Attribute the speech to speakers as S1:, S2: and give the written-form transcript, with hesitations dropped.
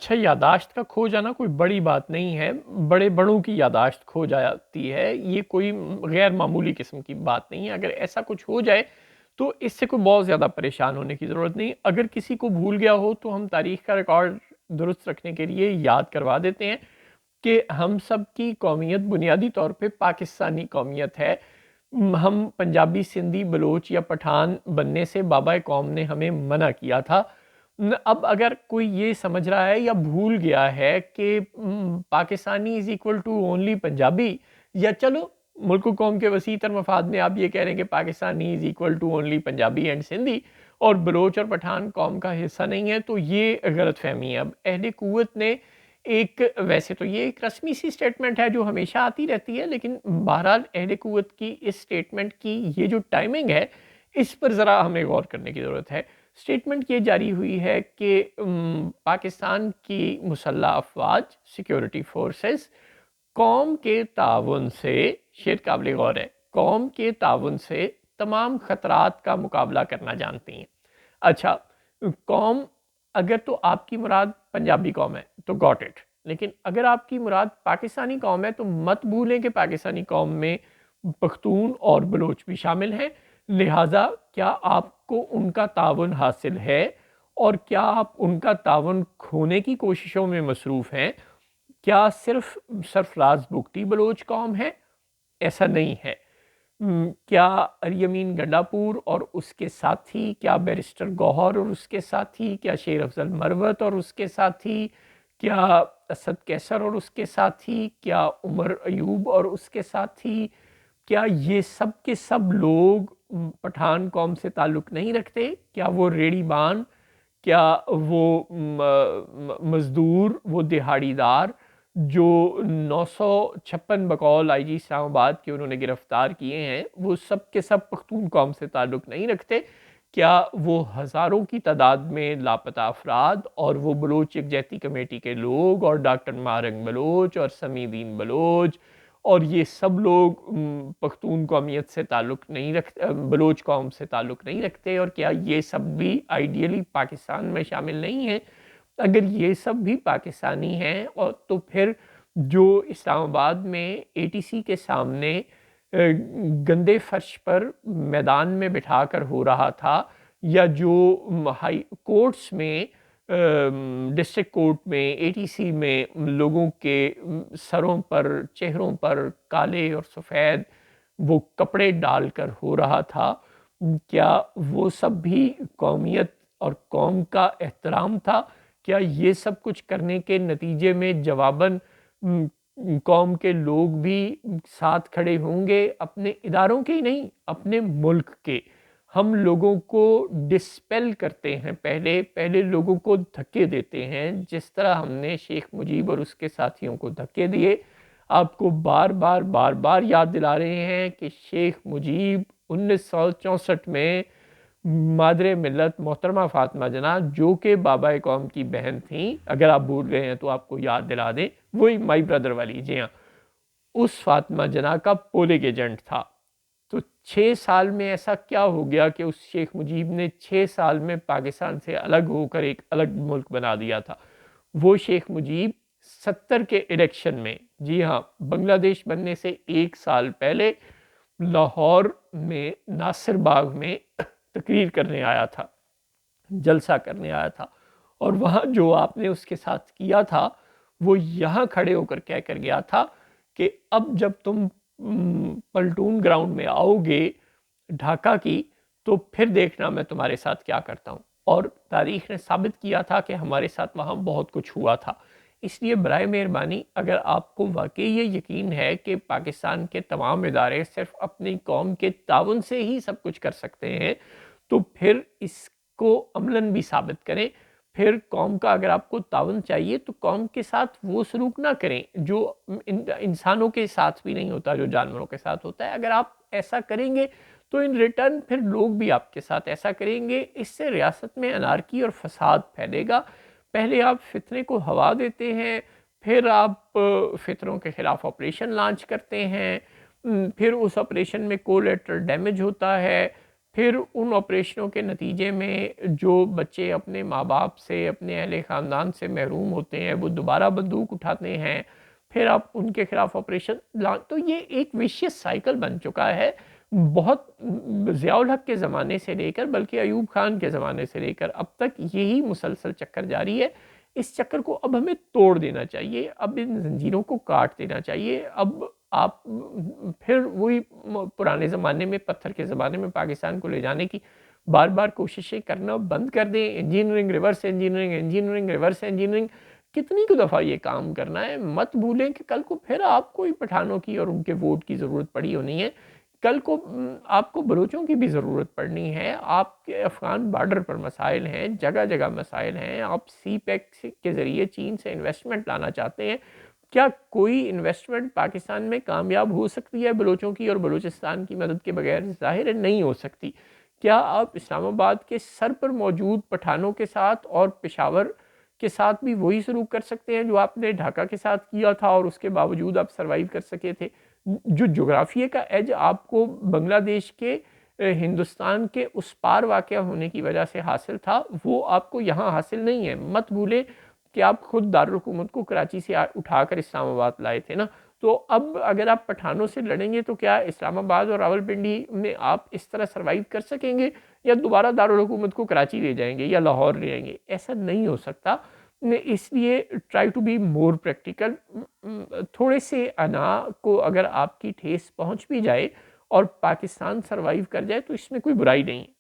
S1: اچھا، یادداشت کا کھو جانا کوئی بڑی بات نہیں ہے، بڑے بڑوں کی یادداشت کھو جاتی ہے، یہ کوئی غیر معمولی قسم کی بات نہیں ہے۔ اگر ایسا کچھ ہو جائے تو اس سے کوئی بہت زیادہ پریشان ہونے کی ضرورت نہیں۔ اگر کسی کو بھول گیا ہو تو ہم تاریخ کا ریکارڈ درست رکھنے کے لیے یاد کروا دیتے ہیں کہ ہم سب کی قومیت بنیادی طور پہ پاکستانی قومیت ہے۔ ہم پنجابی، سندھی، بلوچ یا پٹھان بننے سے بابا قوم نے ہمیں منع کیا تھا۔ اب اگر کوئی یہ سمجھ رہا ہے یا بھول گیا ہے کہ Pakistani is equal to only Punjabi, یا چلو ملک و قوم کے وسیع تر مفاد میں آپ یہ کہہ رہے ہیں کہ Pakistani is equal to only Punjabi and Sindhi, اور بلوچ اور پٹھان قوم کا حصہ نہیں ہے، تو یہ غلط فہمی ہے۔ اب اہل قوت نے ویسے تو یہ ایک رسمی سی سٹیٹمنٹ ہے جو ہمیشہ آتی رہتی ہے، لیکن بہرحال اہل قوت کی اس سٹیٹمنٹ کی یہ جو ٹائمنگ ہے اس پر ذرا ہمیں غور کرنے کی ضرورت ہے۔ سٹیٹمنٹ یہ جاری ہوئی ہے کہ پاکستان کی مسلح افواج، سیکیورٹی فورسز، قوم کے تعاون سے، شعر قابل غور ہے، قوم کے تعاون سے تمام خطرات کا مقابلہ کرنا جانتی ہیں۔ اچھا، قوم اگر تو آپ کی مراد پنجابی قوم ہے تو گاٹ اٹ، لیکن اگر آپ کی مراد پاکستانی قوم ہے تو مت بھولیں کہ پاکستانی قوم میں پختون اور بلوچ بھی شامل ہیں، لہٰذا کیا آپ کو ان کا تعاون حاصل ہے اور کیا آپ ان کا تعاون کھونے کی کوششوں میں مصروف ہیں؟ کیا صرف سرفراز بگٹی بلوچ قوم ہے؟ ایسا نہیں ہے۔ کیا اریمین گنڈاپور اور اس کے ساتھی، کیا بیرسٹر گوہر اور اس کے ساتھی، کیا شیر افضل مروت اور اس کے ساتھی، کیا اسد کیسر اور اس کے ساتھی، کیا عمر ایوب اور اس کے ساتھی، کیا یہ سب کے سب لوگ پٹھان قوم سے تعلق نہیں رکھتے؟ کیا وہ ریڑی بان، کیا وہ مزدور، وہ دہاڑی دار جو 956 بقول آئی جی اسلام آباد کے انہوں نے گرفتار کیے ہیں، وہ سب کے سب پختون قوم سے تعلق نہیں رکھتے؟ کیا وہ ہزاروں کی تعداد میں لاپتہ افراد اور وہ بلوچ یکجہتی کمیٹی کے لوگ اور ڈاکٹر مارنگ بلوچ اور سمیع الدین بلوچ اور یہ سب لوگ پختون قومیت سے تعلق نہیں رکھتے، بلوچ قوم سے تعلق نہیں رکھتے، اور کیا یہ سب بھی آئیڈیلی پاکستان میں شامل نہیں ہیں؟ اگر یہ سب بھی پاکستانی ہیں اور تو پھر جو اسلام آباد میں اے ٹی سی کے سامنے گندے فرش پر میدان میں بٹھا کر ہو رہا تھا، یا جو ہائی کورٹس میں، ڈسٹرکٹ کورٹ میں، اے ٹی سی میں لوگوں کے سروں پر، چہروں پر کالے اور سفید وہ کپڑے ڈال کر ہو رہا تھا، کیا وہ سب بھی قومیت اور قوم کا احترام تھا؟ کیا یہ سب کچھ کرنے کے نتیجے میں جواباً قوم کے لوگ بھی ساتھ کھڑے ہوں گے؟ اپنے اداروں کے ہی نہیں، اپنے ملک کے۔ ہم لوگوں کو ڈسپیل کرتے ہیں، پہلے لوگوں کو دھکے دیتے ہیں، جس طرح ہم نے شیخ مجیب اور اس کے ساتھیوں کو دھکے دیے۔ آپ کو بار بار یاد دلا رہے ہیں کہ شیخ مجیب 1964 میں مادر ملت محترمہ فاطمہ جناح، جو کہ بابا قوم کی بہن تھیں، اگر آپ بھول گئے ہیں تو آپ کو یاد دلا دیں، وہی مائی بردر والی، جی ہاں، اس فاطمہ جناح کا پولنگ ایجنٹ تھا۔ تو 6 سال میں ایسا کیا ہو گیا کہ اس شیخ مجیب نے 6 سال میں پاکستان سے الگ ہو کر ایک الگ ملک بنا دیا تھا؟ وہ شیخ مجیب 70 کے الیکشن میں، جی ہاں، بنگلہ دیش بننے سے 1 سال پہلے لاہور میں ناصر باغ میں تقریر کرنے آیا تھا، جلسہ کرنے آیا تھا، اور وہاں جو آپ نے اس کے ساتھ کیا تھا وہ یہاں کھڑے ہو کر کہہ کر گیا تھا کہ اب جب تم پلٹون گراؤنڈ میں آؤ گے ڈھاکہ کی تو پھر دیکھنا میں تمہارے ساتھ کیا کرتا ہوں۔ اور تاریخ نے ثابت کیا تھا کہ ہمارے ساتھ وہاں بہت کچھ ہوا تھا۔ اس لیے برائے مہربانی، اگر آپ کو واقعی یہ یقین ہے کہ پاکستان کے تمام ادارے صرف اپنی قوم کے تعاون سے ہی سب کچھ کر سکتے ہیں، تو پھر اس کو عملاً بھی ثابت کریں۔ پھر قوم کا اگر آپ کو تعاون چاہیے تو قوم کے ساتھ وہ سلوک نہ کریں جو انسانوں کے ساتھ بھی نہیں ہوتا، جو جانوروں کے ساتھ ہوتا ہے۔ اگر آپ ایسا کریں گے تو ان ریٹرن پھر لوگ بھی آپ کے ساتھ ایسا کریں گے۔ اس سے ریاست میں انارکی اور فساد پھیلے گا۔ پہلے آپ فتنے کو ہوا دیتے ہیں، پھر آپ فتنوں کے خلاف آپریشن لانچ کرتے ہیں، پھر اس آپریشن میں کولیٹرل ڈیمیج ہوتا ہے، پھر ان آپریشنوں کے نتیجے میں جو بچے اپنے ماں باپ سے، اپنے اہل خاندان سے محروم ہوتے ہیں، وہ دوبارہ بندوق اٹھاتے ہیں، پھر آپ ان کے خلاف آپریشن تو یہ ایک ویشیس سائیکل بن چکا ہے بہت ضیاء الحق کے زمانے سے لے کر، بلکہ ایوب خان کے زمانے سے لے کر اب تک یہی مسلسل چکر جاری ہے۔ اس چکر کو اب ہمیں توڑ دینا چاہیے، اب ان زنجیروں کو کاٹ دینا چاہیے۔ اب آپ پھر وہی پرانے زمانے میں، پتھر کے زمانے میں پاکستان کو لے جانے کی بار بار کوششیں کرنا بند کر دیں۔ Engineering, reverse engineering, engineering, reverse engineering, کتنی کو دفعہ یہ کام کرنا ہے؟ مت بھولیں کہ کل کو پھر آپ کو پٹھانوں کی اور ان کے ووٹ کی ضرورت پڑی ہونی ہے، کل کو آپ کو بلوچوں کی بھی ضرورت پڑنی ہے۔ آپ کے افغان بارڈر پر مسائل ہیں، جگہ جگہ مسائل ہیں، آپ سی پیک کے ذریعے چین سے انویسٹمنٹ لانا چاہتے ہیں۔ کیا کوئی انویسٹمنٹ پاکستان میں کامیاب ہو سکتی ہے بلوچوں کی اور بلوچستان کی مدد کے بغیر؟ ظاہر ہے نہیں ہو سکتی۔ کیا آپ اسلام آباد کے سر پر موجود پٹھانوں کے ساتھ اور پشاور کے ساتھ بھی وہی سلوک کر سکتے ہیں جو آپ نے ڈھاکہ کے ساتھ کیا تھا اور اس کے باوجود آپ سروائیو کر سکے تھے؟ جو جغرافیے کا ایج آپ کو بنگلہ دیش کے ہندوستان کے اس پار واقع ہونے کی وجہ سے حاصل تھا، وہ آپ کو یہاں حاصل نہیں ہے۔ مت بھولیں کہ آپ خود دارالحکومت کو کراچی سے اٹھا کر اسلام آباد لائے تھے نا۔ تو اب اگر آپ پٹھانوں سے لڑیں گے تو کیا اسلام آباد اور راولپنڈی میں آپ اس طرح سروائیو کر سکیں گے، یا دوبارہ دارالحکومت کو کراچی لے جائیں گے یا لاہور لے جائیں گے؟ ایسا نہیں ہو سکتا۔ اس لیے try to be more practical. تھوڑے سے انا کو اگر آپ کی ٹھیس پہنچ بھی جائے اور پاکستان سروائیو کر جائے تو اس میں کوئی برائی نہیں ہے۔